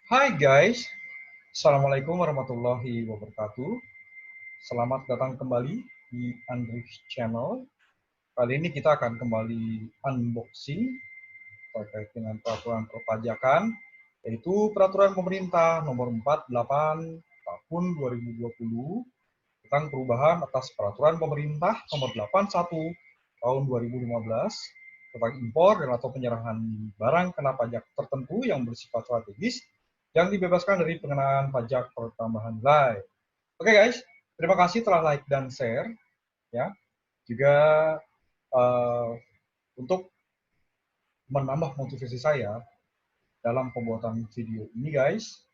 Hai guys, Assalamualaikum warahmatullahi wabarakatuh. Selamat datang kembali di Andrix Channel. Kali ini kita akan kembali unboxing terkait dengan peraturan perpajakan, yaitu Peraturan Pemerintah Nomor 48 Tahun 2020 tentang perubahan atas Peraturan Pemerintah Nomor 81 Tahun 2015 tentang impor dan atau penyerahan barang kena pajak tertentu yang bersifat strategis yang dibebaskan dari pengenaan pajak pertambahan nilai. Oke guys, terima kasih telah like dan share ya. Juga uh, untuk menambah motivasi saya dalam pembuatan video ini guys,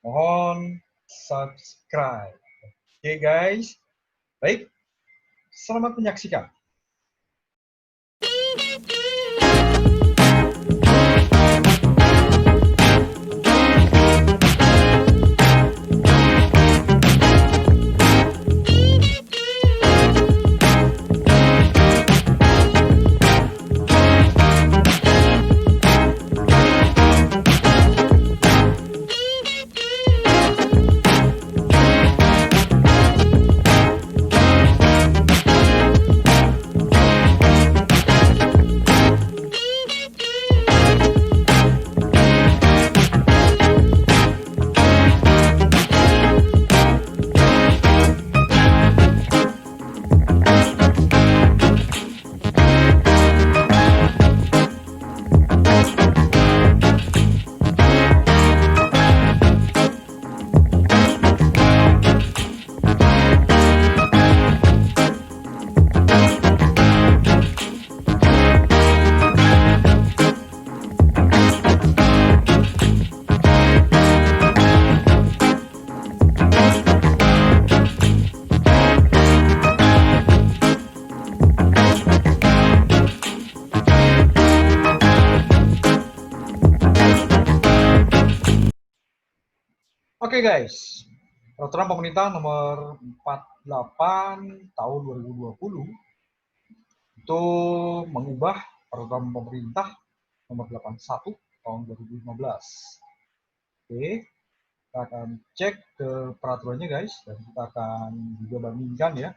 mohon subscribe. Oke guys, baik, selamat menyaksikan. Oke guys, Peraturan Pemerintah Nomor 48 Tahun 2020 itu mengubah Peraturan Pemerintah Nomor 81 Tahun 2015. Oke, kita akan cek ke peraturannya guys, dan kita akan juga bandingkan ya,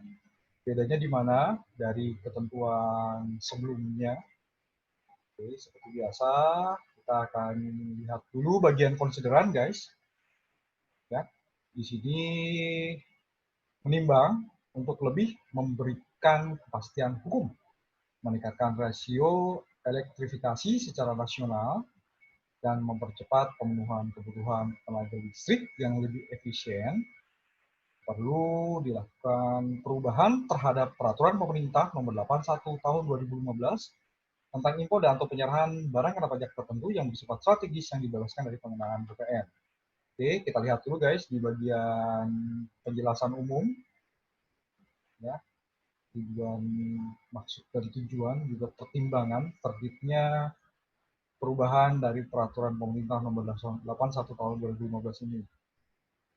bedanya di mana dari ketentuan sebelumnya. Oke, seperti biasa, kita akan lihat dulu bagian konsideran guys. Ya, di sini menimbang untuk lebih memberikan kepastian hukum, meningkatkan rasio elektrifikasi secara nasional, dan mempercepat pemenuhan kebutuhan tenaga listrik yang lebih efisien, perlu dilakukan perubahan terhadap Peraturan Pemerintah Nomor 81 Tahun 2015 tentang impor dan atau penyerahan barang kena pajak tertentu yang bersifat strategis yang dibebaskan dari pengenaan PPN. Oke, kita lihat dulu guys di bagian penjelasan umum. Ya, tujuan maksud dari tujuan juga pertimbangan terbitnya perubahan dari Peraturan Pemerintah Nomor 81 Tahun 2015 ini.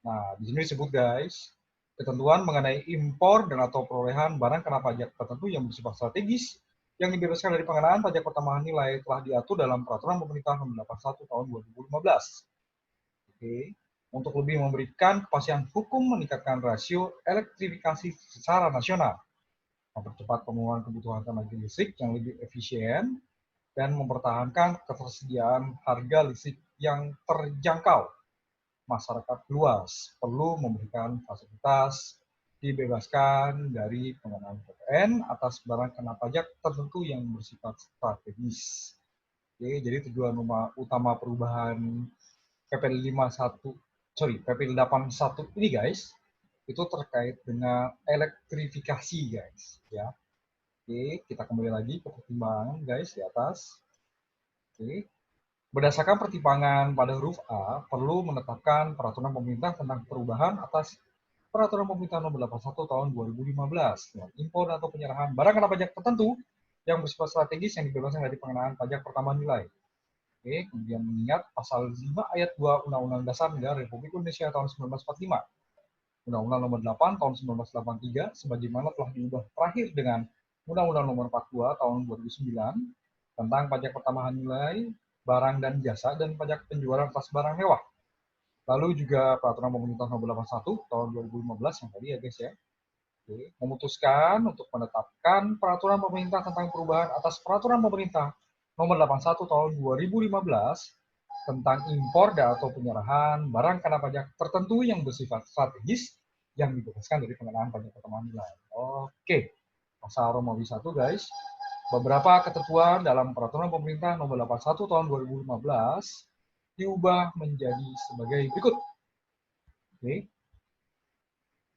Nah, di sini disebut guys, ketentuan mengenai impor dan atau perolehan barang kena pajak tertentu yang bersifat strategis yang dibebaskan dari pengenaan pajak pertambahan nilai telah diatur dalam Peraturan Pemerintah Nomor 81 Tahun 2015. Oke, untuk lebih memberikan kepastian hukum, meningkatkan rasio elektrifikasi secara nasional, mempercepat pemenuhan kebutuhan tenaga listrik yang lebih efisien, dan mempertahankan ketersediaan harga listrik yang terjangkau. Masyarakat luas perlu memberikan fasilitas dibebaskan dari pengenaan PPN atas barang kena pajak tertentu yang bersifat strategis. Oke, jadi tujuan utama perubahan PP 81 ini guys, itu terkait dengan elektrifikasi guys ya. Oke, kita kembali lagi ke pertimbangan guys di atas. Oke. Berdasarkan pertimbangan pada huruf A, perlu menetapkan peraturan pemerintah tentang perubahan atas Peraturan Pemerintah Nomor 81 Tahun 2015 dengan impor atau penyerahan barang kena pajak tertentu yang bersifat strategis yang dibebaskan dari pengenaan pajak pertambahan nilai. Oke, kemudian mengingat pasal 5 ayat 2 Undang-Undang Dasar Negara Republik Indonesia tahun 1945, Undang-Undang Nomor 8 tahun 1983 sebagaimana telah diubah terakhir dengan Undang-Undang Nomor 42 tahun 2009 tentang pajak pertambahan nilai barang dan jasa dan pajak penjualan atas barang mewah. Lalu juga peraturan pemerintah nomor 81 tahun 2015 yang tadi ya guys ya. Oke, memutuskan untuk menetapkan peraturan pemerintah tentang perubahan atas peraturan pemerintah nomor 81 tahun 2015 tentang impor dan atau penyerahan barang kena pajak tertentu yang bersifat strategis yang dibebaskan dari pengenaan pajak pertambahan nilai. Oke, pasal Romawi 1 guys. Beberapa ketentuan dalam peraturan pemerintah nomor 81 tahun 2015 diubah menjadi sebagai berikut. Oke.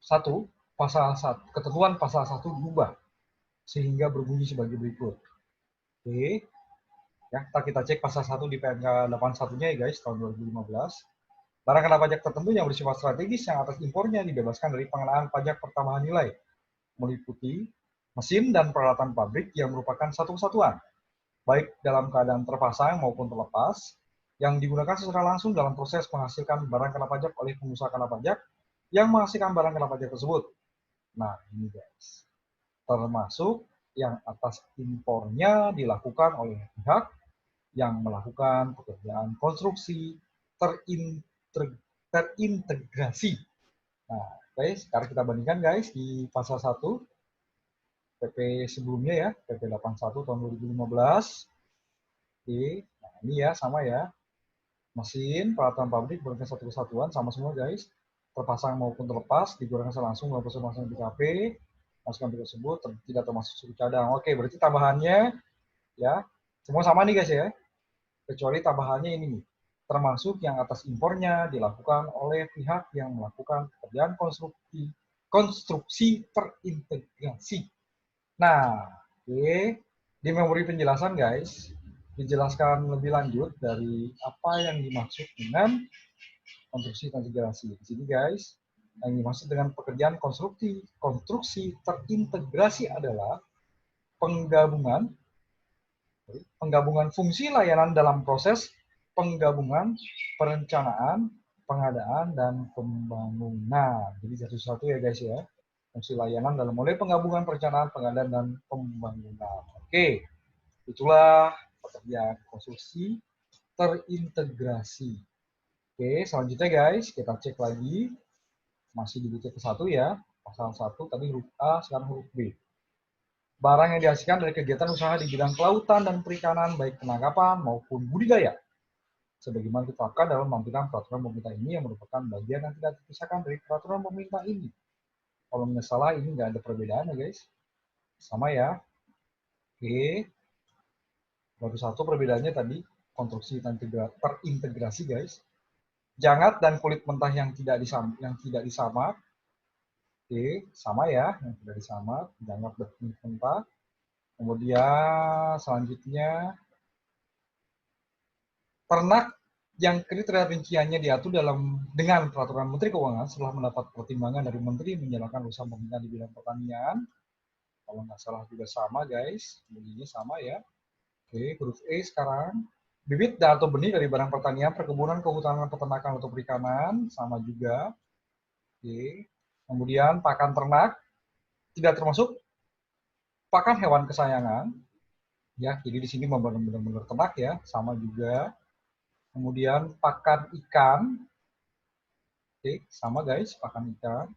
1. Ketentuan pasal 1 diubah sehingga berbunyi sebagai berikut. Oke. Ya, kita cek pasal 1 di PMK 81-nya ya guys, tahun 2015. Barang kena pajak tertentu yang bersifat strategis yang atas impornya dibebaskan dari pengenaan pajak pertambahan nilai, meliputi mesin dan peralatan pabrik yang merupakan satu kesatuan, baik dalam keadaan terpasang maupun terlepas, yang digunakan secara langsung dalam proses menghasilkan barang kena pajak oleh pengusaha kena pajak yang menghasilkan barang kena pajak tersebut. Nah, ini guys, termasuk yang atas impornya dilakukan oleh pihak yang melakukan pekerjaan konstruksi terintegrasi. Nah, guys, sekarang kita bandingkan guys di pasal 1 PP sebelumnya ya, PP 81 tahun 2015. Oke, nah ini ya sama ya. Mesin, peralatan pabrik berdasarkan satu kesatuan sama semua guys. Terpasang maupun terlepas digunakan langsung dalam proses pemasangan BKP. Masukan tersebut tidak termasuk suku cadang. Oke, berarti tambahannya ya semua sama nih guys ya. Kecuali tambahannya ini nih. Termasuk yang atas impornya dilakukan oleh pihak yang melakukan pekerjaan konstruksi terintegrasi. Nah, oke. Di memori penjelasan guys, dijelaskan lebih lanjut dari apa yang dimaksud dengan konstruksi terintegrasi. Di sini guys, yang dimaksud dengan pekerjaan konstruksi terintegrasi adalah penggabungan fungsi layanan dalam proses penggabungan, perencanaan, pengadaan, dan pembangunan. Jadi satu-satu ya guys ya. Fungsi layanan dalam mulai penggabungan, perencanaan, pengadaan, dan pembangunan. Oke, itulah pekerjaan konstruksi terintegrasi. Oke, selanjutnya guys, kita cek lagi. Masih di butir ke-1 ya. Pasal 1 tadi huruf A, sekarang huruf B. Barang yang dihasilkan dari kegiatan usaha di bidang kelautan dan perikanan, baik penangkapan maupun budidaya. Sebagaimana ditetapkan dalam lampiran peraturan pemerintah ini yang merupakan bagian yang tidak terpisahkan dari peraturan pemerintah ini. Kalau nggak salah ini nggak ada perbedaan ya guys. Sama ya. Oke. Baru satu perbedaannya tadi, konstruksi terintegrasi guys. Jangat dan kulit mentah yang tidak disamak. Oke, sama ya, yang tidak disamak, jangat dan kulit mentah. Kemudian selanjutnya ternak yang kriteria rinciannya diatur dengan peraturan Menteri Keuangan setelah mendapat pertimbangan dari Menteri menjalankan usaha pemerintah di bidang pertanian. Kalau nggak salah juga sama guys, bunyinya sama ya. Oke, huruf E sekarang. Bibit dan atau benih dari barang pertanian, perkebunan, kehutanan, peternakan, atau perikanan, sama juga. Oke. Kemudian pakan ternak, tidak termasuk pakan hewan kesayangan. Ya, jadi di sini benar-benar ternak ya, sama juga. Kemudian pakan ikan. Oke, sama guys, pakan ikan.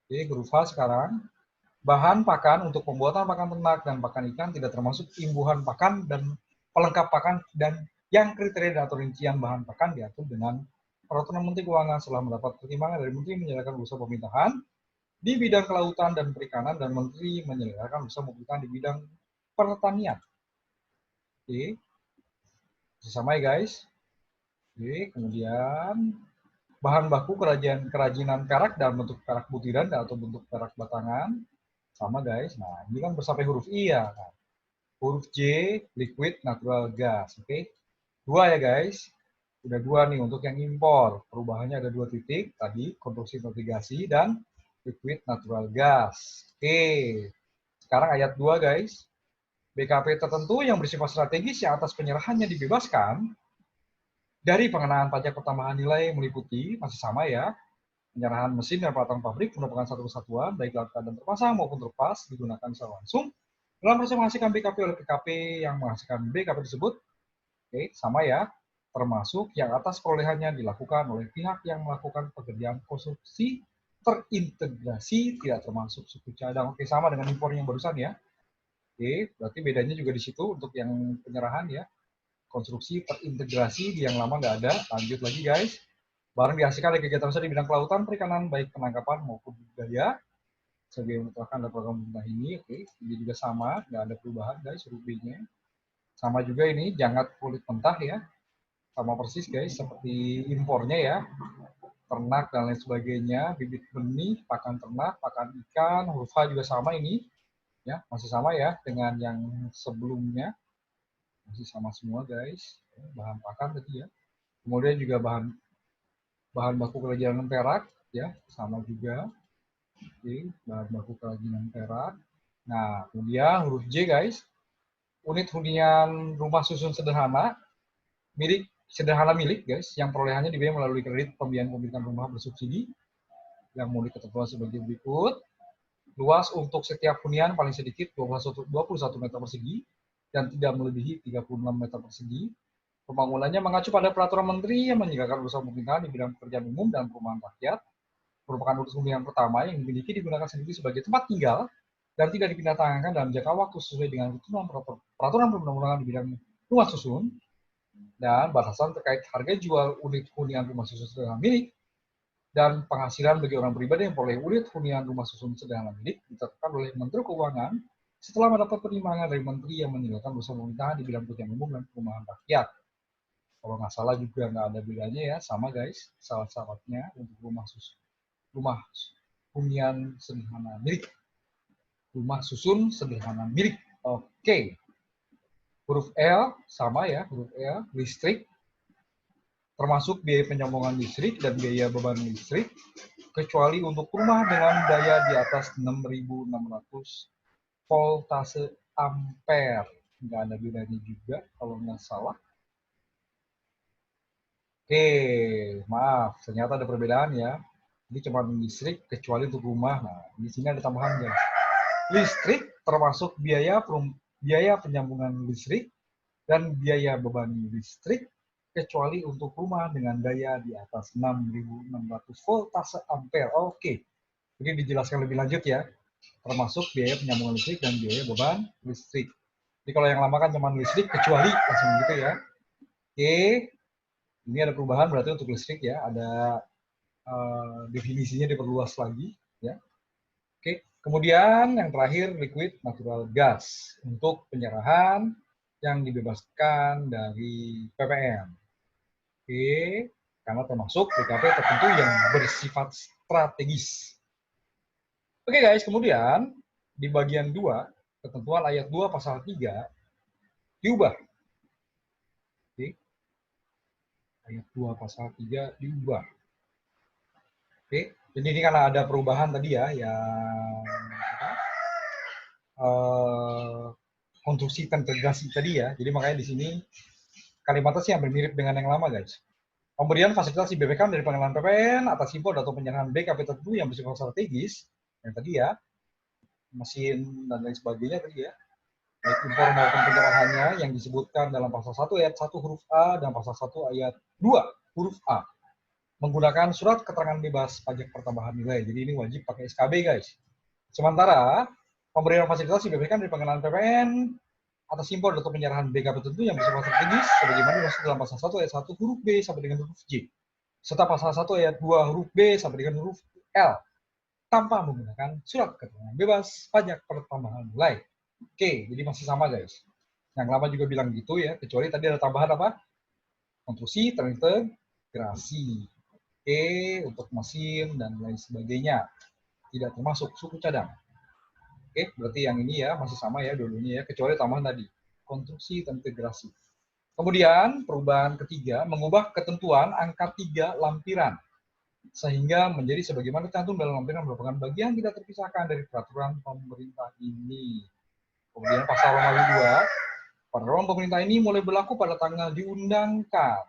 Oke, huruf H sekarang. Bahan pakan untuk pembuatan pakan ternak dan pakan ikan tidak termasuk imbuhan pakan dan pelengkap pakan dan yang kriteria dan atau rincian bahan pakan diatur dengan peraturan Menteri Keuangan setelah mendapat pertimbangan dari Menteri menyelenggarakan usaha pemerintahan di bidang kelautan dan perikanan dan Menteri menyelenggarakan usaha pemerintahan di bidang pertanian. Oke, sama ya guys. Oke, kemudian bahan baku kerajinan perak dalam bentuk perak butiran atau bentuk perak batangan. Sama guys. Nah, ini kan sampai huruf I ya. Nah, huruf J, liquid natural gas. Oke. Dua ya guys. Udah dua nih untuk yang impor. Perubahannya ada 2 titik. Tadi konstruksi mitigasi dan liquid natural gas. Oke. Sekarang ayat 2 guys. BKP tertentu yang bersifat strategis yang atas penyerahannya dibebaskan dari pengenaan pajak pertambahan nilai meliputi, masih sama ya, penyerahan mesin dan peralatan pabrik merupakan satu kesatuan, baik dalam keadaan terpasang maupun terlepas, digunakan secara langsung dalam proses menghasilkan BKP oleh PKP yang menghasilkan BKP tersebut. Oke, sama ya. termasuk yang atas perolehannya dilakukan oleh pihak yang melakukan pekerjaan konstruksi terintegrasi tidak termasuk suku cadang. Oke, sama dengan impor yang barusan ya. Oke, berarti bedanya juga di situ untuk yang penyerahan ya. Konstruksi terintegrasi di yang lama nggak ada. Lanjut lagi guys. Barang dihasilkan dari kegiatan usaha di bidang kelautan, perikanan, baik penangkapan maupun budidaya. Sebagai yang telah ada program pemerintah ini, oke, ini juga sama, nggak ada perubahan guys, huruf B-nya. Sama juga ini, jangat kulit mentah ya, sama persis guys, seperti impornya ya, ternak dan lain sebagainya, bibit benih, pakan ternak, pakan ikan, huruf H juga sama ini, ya masih sama ya dengan yang sebelumnya, masih sama semua guys, bahan pakan tadi ya. Kemudian juga bahan baku kerajinan perak, ya sama juga. Oke, bahan baku kerajinan perak. Nah, kemudian huruf J guys, unit hunian rumah susun sederhana milik guys, yang perolehannya dibiayai melalui kredit pembiayaan pemilikan rumah bersubsidi yang mulai ketentuan sebagai berikut. Luas untuk setiap hunian paling sedikit 21 meter persegi dan tidak melebihi 36 meter persegi. Pembangunannya mengacu pada peraturan menteri yang menyediakan usaha pemerintahan di bidang pekerjaan umum dan perumahan rakyat. Merupakan unit hunian pertama yang dimiliki digunakan sendiri sebagai tempat tinggal dan tidak dipindah tangankan dalam jangka waktu sesuai dengan peraturan perundang-undangan di bidang rumah susun. Dan batasan terkait harga jual unit hunian rumah susun sederhana milik dan penghasilan bagi orang pribadi yang memperoleh unit hunian rumah susun sederhana milik ditetapkan oleh Menteri Keuangan setelah mendapat pertimbangan dari Menteri yang menyediakan usaha pemerintahan di bidang pekerjaan umum dan perumahan rakyat. Kalau nggak salah juga nggak ada bedanya ya, sama guys, syarat-syaratnya untuk rumah hunian sederhana milik, rumah susun sederhana milik. Oke. Huruf L sama ya, huruf L, listrik, termasuk biaya penyambungan listrik dan biaya beban listrik, kecuali untuk rumah dengan daya di atas 6.600 voltase ampere. Nggak ada bedanya juga kalau nggak salah. Oke, maaf, ternyata ada perbedaan ya. Ini cuma listrik kecuali untuk rumah. Nah, di sini ada tambahan guys. Listrik termasuk biaya penyambungan listrik dan biaya beban listrik kecuali untuk rumah dengan daya di atas 6.600 voltase ampere. Oke, jadi dijelaskan lebih lanjut ya. Termasuk biaya penyambungan listrik dan biaya beban listrik. Jadi kalau yang lama kan cuma listrik kecuali langsung gitu ya. Oke, ini ada perubahan berarti untuk listrik ya, ada definisinya diperluas lagi ya. Oke, kemudian yang terakhir liquid natural gas untuk penyerahan yang dibebaskan dari PPN. Oke, karena termasuk BKP tertentu yang bersifat strategis. Oke guys, kemudian di bagian 2, ketentuan ayat 2 pasal 3 diubah. Oke. Ayat 2 pasal 3 diubah. Oke, jadi ini karena ada perubahan tadi ya, yang konstruksi integrasi tadi ya. Jadi makanya di sini kalimatnya sih hampir mirip dengan yang lama guys. Pemberian fasilitas BPK dari pengenalan PPN atas impor atau penyerahan BKP tertentu yang bersifat strategis, yang tadi ya, mesin dan lain sebagainya tadi ya, baik impor maupun penyerahannya yang disebutkan dalam pasal 1 ayat 1 huruf A dan pasal 1 ayat 2 huruf A. Menggunakan surat keterangan bebas pajak pertambahan nilai. Jadi ini wajib pakai SKB guys. Sementara pemberian fasilitas BPK dari pengenalan PPN atas impor atau penyerahan BKP tertentu yang bersifat strategis sebagaimana dimaksud dalam pasal 1 ayat 1 huruf B sampai dengan huruf J. Serta pasal 1 ayat 2 huruf B sampai dengan huruf L tanpa menggunakan surat keterangan bebas pajak pertambahan nilai. Oke, jadi masih sama guys. Yang lama juga bilang gitu ya, kecuali tadi ada tambahan apa? Konstruksi terintegrasi. Oke, untuk mesin dan lain sebagainya. Tidak termasuk suku cadang. Oke, berarti yang ini ya masih sama ya dulunya ya, kecuali tambahan tadi, konstruksi terintegrasi. Kemudian perubahan ketiga, mengubah ketentuan angka 3 lampiran sehingga menjadi sebagaimana tercantum dalam lampiran merupakan bagian tidak terpisahkan dari peraturan pemerintah ini. Kemudian pasal Romawi 2, peraturan pemerintah ini mulai berlaku pada tanggal diundangkan.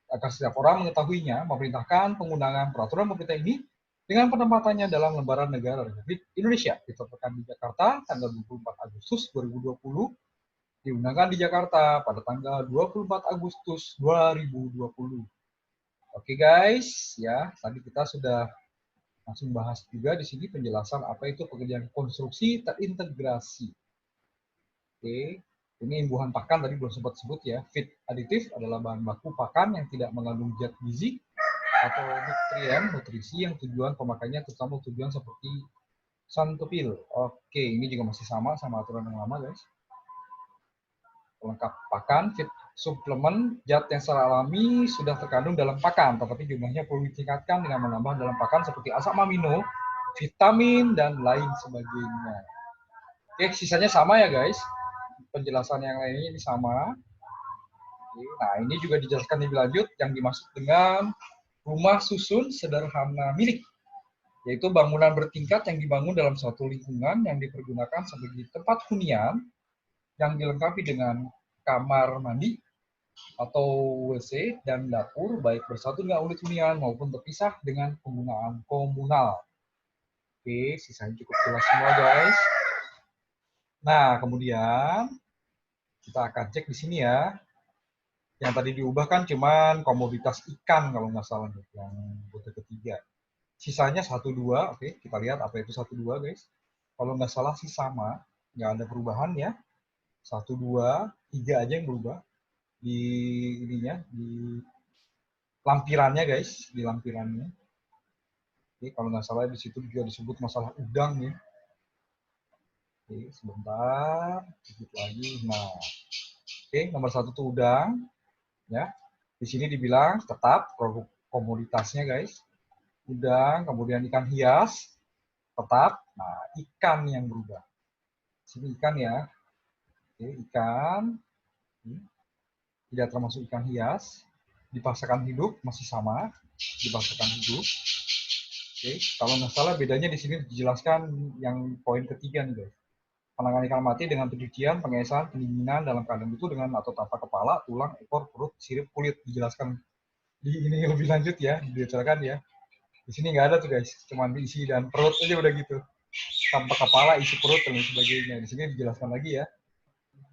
Agar setiap orang mengetahuinya, memerintahkan pengundangan peraturan pemerintah ini dengan penempatannya dalam lembaran negara Republik Indonesia ditetapkan di Jakarta tanggal 24 Agustus 2020 diundangkan di Jakarta pada tanggal 24 Agustus 2020. Oke guys, ya tadi kita sudah langsung bahas juga di sini penjelasan apa itu pekerjaan konstruksi terintegrasi. Oke, ini imbuhan pakan tadi belum sempat sebut ya. Feed aditif adalah bahan baku pakan yang tidak mengandung zat gizi atau nutrisi yang tujuan pemakaiannya terutama tujuan seperti santupil. Oke, ini juga masih sama aturan yang lama guys. Pelengkap pakan, feed suplemen, zat yang secara alami sudah terkandung dalam pakan, tetapi jumlahnya perlu ditingkatkan dengan menambah dalam pakan seperti asam amino, vitamin, dan lain sebagainya. Oke, sisanya sama ya guys. Penjelasan yang lainnya ini sama. Nah, ini juga dijelaskan lebih lanjut yang dimaksud dengan rumah susun sederhana milik, yaitu bangunan bertingkat yang dibangun dalam suatu lingkungan yang dipergunakan sebagai tempat hunian yang dilengkapi dengan kamar mandi atau WC dan dapur, baik bersatu dengan unit hunian maupun terpisah dengan penggunaan komunal. Oke, sisanya cukup jelas semua guys. Nah, kemudian kita akan cek di sini ya. Yang tadi diubah kan cuman komoditas ikan kalau nggak salah yang butir ketiga. Sisanya 1-2, oke, kita lihat apa itu 1-2 guys. Kalau nggak salah sih sama, nggak ada perubahan ya. 1-2, 3 aja yang berubah di ininya, di lampirannya guys, di lampirannya. Oke, kalau nggak salah di situ juga disebut masalah udang ya. Oke, sebentar, sedikit lagi. Nah, oke, nomor 1 itu udang, ya. Di sini dibilang tetap produk komoditasnya guys. Udang, kemudian ikan hias, tetap. Nah, ikan yang berubah. Sini ikan ya. Oke, ikan. Tidak termasuk ikan hias. Dipaksakan hidup, masih sama. Dipaksakan hidup. Oke, kalau nggak salah bedanya di sini dijelaskan yang poin ketiga nih guys. Penanganan ikan mati dengan pencucian, pengesahan, pendinginan dalam keadaan itu dengan atau tanpa kepala, tulang, ekor, perut, sirip, kulit. Dijelaskan di ini lebih lanjut ya, dibicarakan ya. Di sini nggak ada tuh guys, cuma diisi dan perut aja udah gitu. Tanpa kepala, isi perut dan sebagainya. Di sini dijelaskan lagi ya.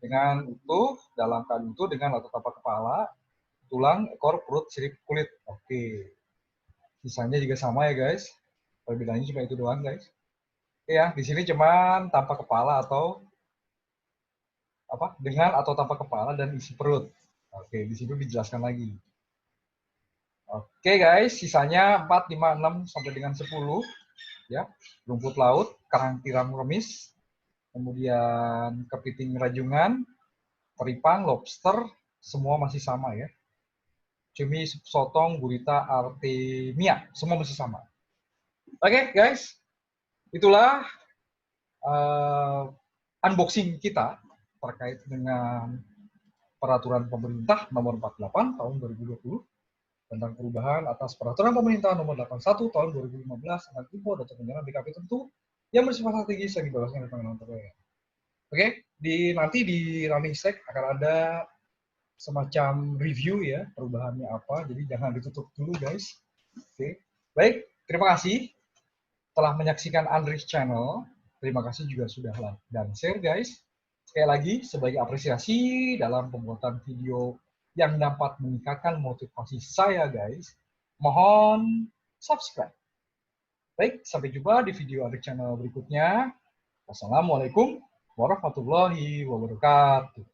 Dengan utuh, dalam keadaan utuh dengan atau tanpa kepala, tulang, ekor, perut, sirip, kulit. Oke. Sisanya juga sama ya guys. Perbedaannya cuma itu doang guys. Ya, di sini cuman tanpa kepala atau apa? Dengan atau tanpa kepala dan isi perut. Oke, di situ dijelaskan lagi. Oke guys, sisanya 4, 5, 6 sampai dengan 10 ya. Rumput laut, karang tiram remis, kemudian kepiting rajungan, teripang, lobster, semua masih sama ya. Cumi, sotong, gurita, artemia, semua masih sama. Oke guys, itulah unboxing kita terkait dengan peraturan pemerintah nomor 48 tahun 2020 tentang perubahan atas peraturan pemerintah nomor 81 tahun 2015 tentang impor dan penyerahan BKP tentu yang bersifat strategis yang dibebaskan dari pengenalan terkait. Oke, nanti di running stack akan ada semacam review ya perubahannya apa, jadi jangan ditutup dulu guys. Oke, baik, terima kasih telah menyaksikan Andris Channel. Terima kasih juga sudah like dan share guys. Sekali lagi, sebagai apresiasi dalam pembuatan video yang dapat meningkatkan motivasi saya guys, mohon subscribe. Baik, sampai jumpa di video Andris Channel berikutnya. Wassalamualaikum warahmatullahi wabarakatuh.